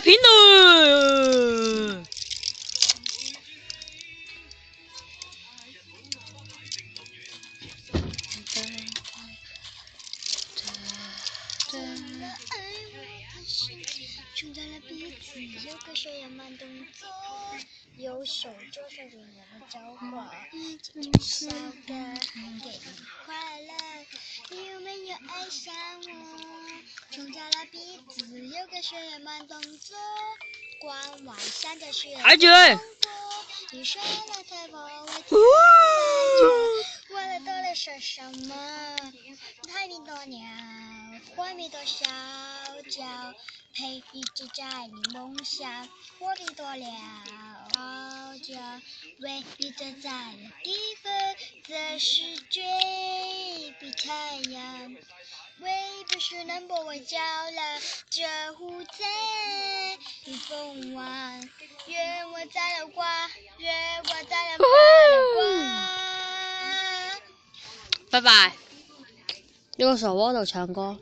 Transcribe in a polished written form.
片咯。冲到了鼻子，有个学样慢动作，右手左手给我们交换，轻轻笑的给你快乐，你有没有爱上我？冲到了鼻子，有个学样慢动作，光晚上的雪还嘴。你说了太多，我听在我的兜里说什么？海边多鸟，外面多小脚，陪一直在你梦想。我比多了傲娇，唯一存在的地方，则是追比太阳。为不是能把我叫了，这湖在雨风晚，愿我在了挂，愿我在了挂。拜拜。呢個傻窩度唱歌。